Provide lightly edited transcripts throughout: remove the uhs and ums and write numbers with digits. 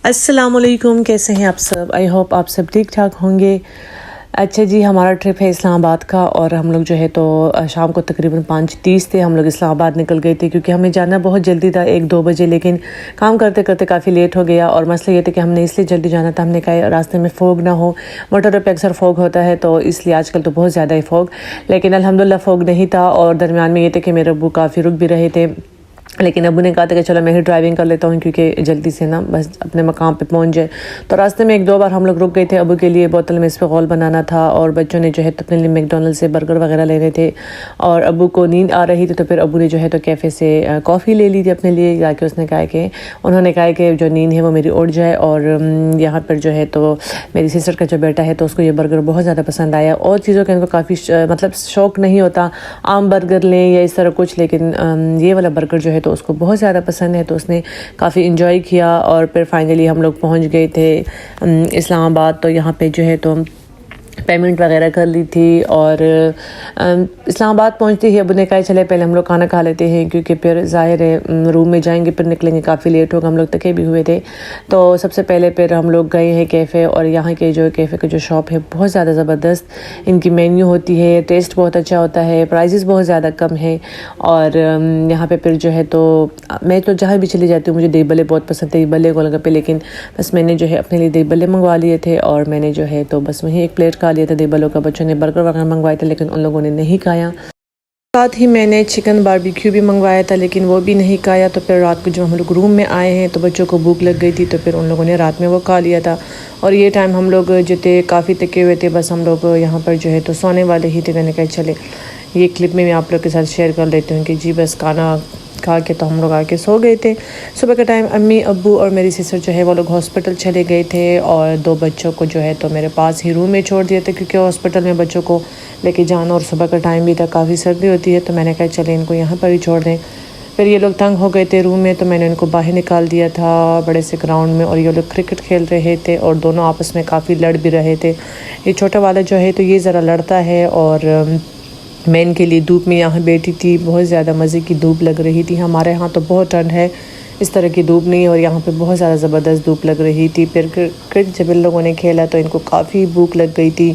अस्सलाम वालेकुम, कैसे हैं आप सब। आई होप आप सब ठीक ठाक होंगे। अच्छा जी, हमारा ट्रिप है इस्लामाबाद का और हम लोग जो है तो शाम को तकरीबन 5:30 थे हम लोग इस्लामाबाद निकल गए थे, क्योंकि हमें जाना बहुत जल्दी था 1-2 बजे, लेकिन काम करते करते काफ़ी लेट हो गया। और मसला ये था कि हमने इसलिए जल्दी जाना था, हमने कहा रास्ते में फ़ॉग ना हो। मोटरों पे अक्सर फ़ॉग होता है, तो इसलिए आजकल तो बहुत ज़्यादा ही फ़ॉग, लेकिन अल्हम्दुलिल्लाह फ़ॉग नहीं था। और दरमियान में ये था कि मेरे अब्बू काफ़ी रुक भी रहे थे, लेकिन अब्बू ने कहा था कि चलो मैं ही ड्राइविंग कर लेता हूँ, क्योंकि जल्दी से ना बस अपने मकाम पे पहुँच जाए। तो रास्ते में 1-2 बार हम लोग रुक गए थे। अब्बू के लिए बोतल में इस पे गोल बनाना था, और बच्चों ने जो है तो अपने लिए मैकडॉनल्ड से बर्गर वगैरह लेने थे। और अब्बू को नींद आ रही थी, तो फिर अब्बू ने जो है तो कैफ़े से कॉफ़ी ले ली थी अपने लिए जाके। उन्होंने कहा कि जो नींद है वो मेरी उड़ जाए। और यहाँ पर जो है तो मेरी सिस्टर का जो बेटा है तो उसको ये बर्गर बहुत ज़्यादा पसंद आया। और चीज़ों का इनको काफ़ी मतलब शौक़ नहीं होता, आम बर्गर लें या इस तरह कुछ, लेकिन ये वाला बर्गर जो है तो उसको बहुत ज़्यादा पसंद है, तो उसने काफ़ी इन्जॉय किया। और फिर फाइनली हम लोग पहुंच गए थे इस्लामाबाद। तो यहाँ पे जो है तो पेमेंट वगैरह कर ली थी। और इस्लामाबाद पहुंचते ही अब्बू ने कहा चले पहले हम लोग खाना खा लेते हैं, क्योंकि फिर ज़ाहिर है रूम में जाएंगे फिर निकलेंगे काफ़ी लेट होगा, हम लोग थके भी हुए थे। तो सबसे पहले फिर हम लोग गए हैं कैफ़े, और यहाँ के जो कैफ़े का जो शॉप है बहुत ज़्यादा ज़बरदस्त इनकी मेन्यू होती है, टेस्ट बहुत अच्छा होता है, प्राइजेस बहुत ज़्यादा कम है। और यहाँ पे फिर जो है तो मैं तो जहाँ भी चली जाती हूँ मुझे दही बल्ले बहुत पसंद है, बल्ले गोलगप्पे, लेकिन बस मैंने जो है अपने लिए दही बल्ले मंगवा लिए थे, और मैंने जो है तो बस वहीं एक प्लेट खा लिया था दही बल्लों का। बच्चों ने बर्गर वगैरह मंगवाए थे, लेकिन उन लोगों ने नहीं खाया। साथ ही मैंने चिकन बारबेक्यू भी मंगवाया था, लेकिन वो भी नहीं खाया। तो फिर रात को जब हम लोग रूम में आए हैं तो बच्चों को भूख लग गई थी, तो फिर उन लोगों ने रात में वो खा लिया था। और ये टाइम हम लोग जो थे काफ़ी थके हुए थे, बस हम लोग यहाँ पर जो है तो सोने वाले ही थे। मैंने कहा चले ये क्लिप में मैं आप लोग के साथ शेयर कर लेती हूँ कि जी बस खाना खा के तो हम लोग आके सो गए थे। सुबह के टाइम अम्मी अब्बू और मेरी सिस्टर जो है वो लोग हॉस्पिटल चले गए थे, और 2 बच्चों को जो है तो मेरे पास ही रूम में छोड़ दिया था, क्योंकि हॉस्पिटल में बच्चों को लेके जाना और सुबह का टाइम भी था, काफ़ी सर्दी होती है। तो मैंने कहा चले इनको यहाँ पर ही छोड़ दें। फिर ये लोग तंग हो गए थे रूम में, तो मैंने इनको बाहर निकाल दिया था बड़े से ग्राउंड में, और ये लोग क्रिकेट खेल रहे थे और दोनों आपस में काफ़ी लड़ भी रहे थे। ये छोटा वाला जो है तो ये ज़रा लड़ता है, और मैं इनके लिए धूप में यहाँ बैठी थी, बहुत ज़्यादा मज़े की धूप लग रही थी। हमारे यहाँ तो बहुत ठंड है, इस तरह की धूप नहीं है, और यहाँ पे बहुत ज़्यादा ज़बरदस्त धूप लग रही थी। फिर क्रिकेट जब इन लोगों ने खेला तो इनको काफ़ी भूख लग गई थी।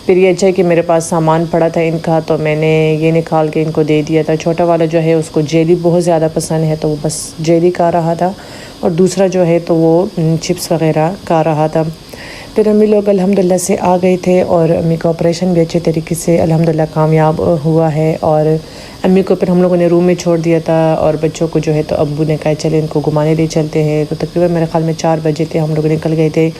फिर ये अच्छा है कि मेरे पास सामान पड़ा था इनका, तो मैंने ये निकाल के इनको दे दिया था। छोटा वाला जो है उसको जेली बहुत ज़्यादा पसंद है, तो वो बस जेली खा रहा था, और दूसरा जो है तो वो चिप्स वगैरह खा रहा था। फिर अम्मी लोग अल्हम्दुलिल्लाह से आ गए थे, और अम्मी का ऑपरेशन भी अच्छे तरीके से अल्हम्दुलिल्लाह कामयाब हुआ है। और अम्मी को फिर हम लोगों ने रूम में छोड़ दिया था, और बच्चों को जो है तो अब्बू ने कहा चले इनको घुमाने ले चलते हैं। तो तकरीबन मेरे ख्याल में 4 बजे थे हम लोग निकल गए थे।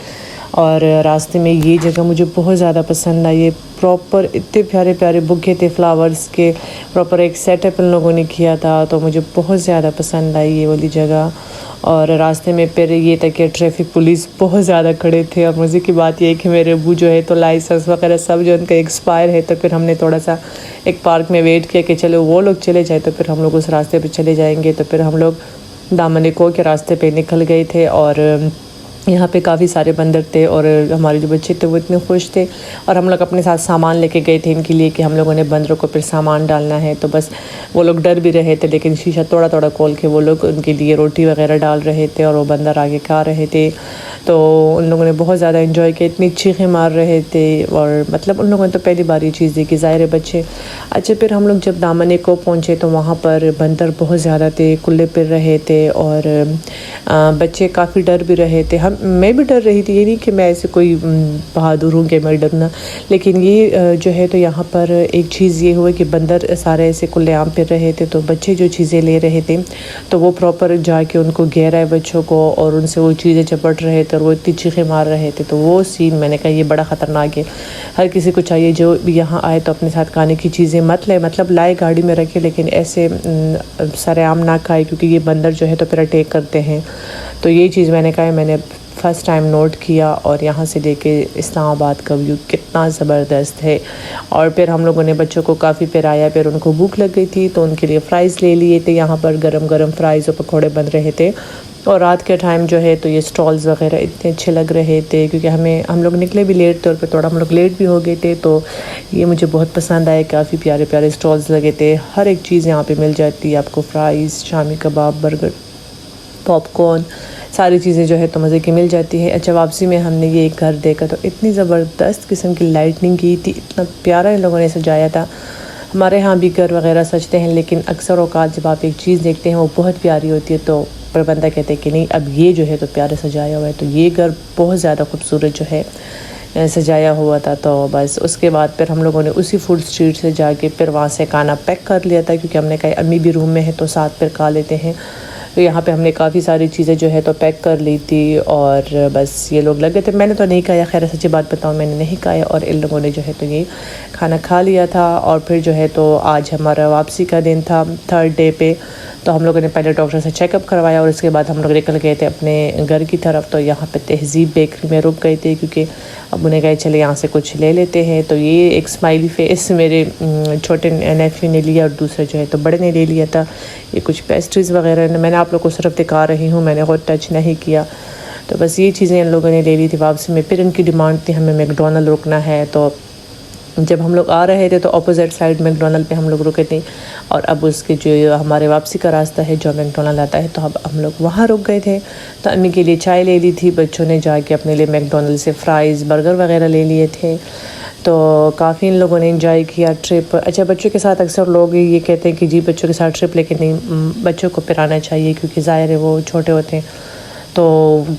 और रास्ते में ये जगह मुझे बहुत ज़्यादा पसंद आई। ये प्रॉपर इतने प्यारे प्यारे बुके थे फ्लावर्स के, प्रॉपर एक सेटअप इन लोगों ने किया था, तो मुझे बहुत ज़्यादा पसंद आई ये वाली जगह। और रास्ते में फिर ये था कि ट्रैफिक पुलिस बहुत ज़्यादा खड़े थे, और मज़े की बात ये है कि मेरे अब्बू जो है तो लाइसेंस वगैरह सब जो उनका एक्सपायर है, तो फिर हमने थोड़ा सा एक पार्क में वेट किया कि चलो वो लोग चले जाए तो फिर हम लोग उस रास्ते पर चले जाएंगे। तो फिर हम लोग दामनिको के रास्ते पे निकल गए थे, और यहाँ पे काफ़ी सारे बंदर थे, और हमारे जो बच्चे थे वो इतने खुश थे। और हम लोग अपने साथ सामान लेके गए थे इनके लिए कि हम लोगों ने बंदरों को फिर सामान डालना है, तो बस वो लोग डर भी रहे थे, लेकिन शीशा थोड़ा थोड़ा खोल के वो लोग उनके लिए रोटी वगैरह डाल रहे थे, और वो बंदर आगे खा रहे थे। तो उन लोगों ने बहुत ज़्यादा इन्जॉय किया, इतनी चीखें मार रहे थे, और मतलब उन लोगों ने तो पहली बार ये चीज़ देखी, ज़ाहिर है बच्चे। अच्छा, फिर हम लोग जब दामने को पहुँचे तो वहाँ पर बंदर बहुत ज़्यादा थे, कुल्ले फिर रहे थे, और बच्चे काफ़ी डर भी रहे थे। मैं भी डर रही थी, ये नहीं कि मैं ऐसे कोई बहादुर हूँ कि मैं डरना, लेकिन ये जो है तो यहाँ पर एक चीज़ ये हुआ कि बंदर सारे ऐसे खुलेआम फिर रहे थे, तो बच्चे जो चीज़ें ले रहे थे तो वो प्रॉपर जाके उनको घेरा है बच्चों को, और उनसे वो चीज़ें चपट रहे थे, और वो इतनी चीखें मार रहे थे। तो वो सीन मैंने कहा ये बड़ा ख़तरनाक है। हर किसी को चाहिए जो भी यहाँ आए तो अपने साथ खाने की चीज़ें मत ले, मतलब लाए गाड़ी में रखे, लेकिन ऐसे सरेआम ना खाए, क्योंकि ये बंदर जो है तो फिर अटैक करते हैं। तो ये चीज़ मैंने कहा मैंने फ़र्स्ट टाइम नोट किया। और यहाँ से देखे इस्लामाबाद का व्यू कितना ज़बरदस्त है। और फिर हम लोगों ने बच्चों को काफ़ी पिराया, फिर उनको भूख लग गई थी तो उनके लिए फ़्राइज़ ले लिए थे। यहाँ पर गरम गरम फ़्राइज़ और पकौड़े बन रहे थे। और रात के टाइम जो है तो ये स्टॉल्स वगैरह इतने अच्छे लग रहे थे, क्योंकि हम लोग निकले भी लेट थे और फिर थोड़ा हम लोग लेट भी हो गए थे। तो ये मुझे बहुत पसंद आए, काफ़ी प्यारे प्यारे स्टॉल्स लगे थे। हर एक चीज़ यहाँ पे मिल जाती है आपको, fries, shami kebab, burger, popcorn, ساری چیزیں جو ہے تو مزے کی مل جاتی ہے۔ اچھا واپسی میں ہم نے یہ ایک گھر دیکھا تو اتنی زبردست قسم کی لائٹننگ کی تھی، اتنا پیارا ان لوگوں نے سجایا تھا۔ ہمارے ہاں بھی گھر وغیرہ سجتے ہیں، لیکن اکثر اوقات جب آپ ایک چیز دیکھتے ہیں وہ بہت پیاری ہوتی ہے تو پر بندہ کہتے ہیں کہ نہیں اب یہ جو ہے تو پیارے سجایا ہوا ہے، تو یہ گھر بہت زیادہ خوبصورت جو ہے سجایا ہوا تھا۔ تو بس اس کے بعد پھر ہم لوگوں نے اسی فوڈ اسٹریٹ سے جا کے پھر وہاں سے کھانا پیک کر لیا تھا، کیونکہ ہم نے کہا امی بھی روم میں ہے تو ساتھ پھر کھا لیتے ہیں۔ تو یہاں پہ ہم نے کافی ساری چیزیں جو ہے تو پیک کر لی تھی اور بس یہ لوگ لگے تھے۔ میں نے تو نہیں کھایا، خیر سچی بات بتاؤں میں نے نہیں کھایا، اور ان لوگوں نے جو ہے تو یہ کھانا کھا لیا تھا۔ اور پھر جو ہے تو آج ہمارا واپسی کا دن تھا، تھرڈ ڈے پہ، تو ہم لوگوں نے پہلے ڈاکٹر سے چیک اپ کروایا اور اس کے بعد ہم لوگ نکل گئے تھے اپنے گھر کی طرف۔ تو یہاں پہ تہذیب بیکری میں رک گئے تھے کیونکہ اب انہیں کہے چلے یہاں سے کچھ لے لیتے ہیں۔ تو یہ ایک اسمائلی فیس میرے چھوٹے نیفیو نے لیا اور دوسرا جو ہے تو بڑے نے لے لیا تھا۔ یہ کچھ پیسٹریز وغیرہ میں نے آپ لوگ کو صرف دکھا رہی ہوں، میں نے خود ٹچ نہیں کیا۔ تو بس یہ چیزیں ان لوگوں نے لے لی تھی واپسی میں۔ پھر ان کی ڈیمانڈ تھی ہمیں میک ڈونلڈ رکنا ہے، تو جب ہم لوگ آ رہے تھے تو اپوزٹ سائڈ میک ڈونلڈ پہ ہم لوگ رکے تھے، اور اب اس کے جو ہمارے واپسی کا راستہ ہے جو میک ڈونلڈ آتا ہے تو اب ہم لوگ وہاں رک گئے تھے۔ تو امی کے لیے چائے لے لی تھی، بچوں نے جا کے اپنے لیے میک ڈونلڈ سے فرائز برگر وغیرہ لے لیے تھے۔ تو کافی ان لوگوں نے انجوائے کیا ٹرپ۔ اچھا بچوں کے ساتھ اکثر لوگ یہ کہتے ہیں کہ جی بچوں کے ساتھ ٹرپ لے کے نہیں، بچوں کو پھر آنا چاہیے کیونکہ ظاہر ہے وہ چھوٹے ہوتے ہیں تو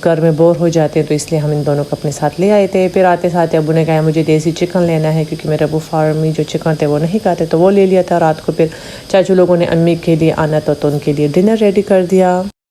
گھر میں بور ہو جاتے ہیں، تو اس لیے ہم ان دونوں کو اپنے ساتھ لے آئے تھے۔ پھر آتے ساتھ ابو نے کہا مجھے دیسی چکن لینا ہے کیونکہ میرے ابو فارمی جو چکن تھے وہ نہیں کھاتے، تو وہ لے لیا تھا۔ رات کو پھر چاچو لوگوں نے امی کے لیے آنا تھا تو ان کے لیے ڈنر ریڈی کر دیا۔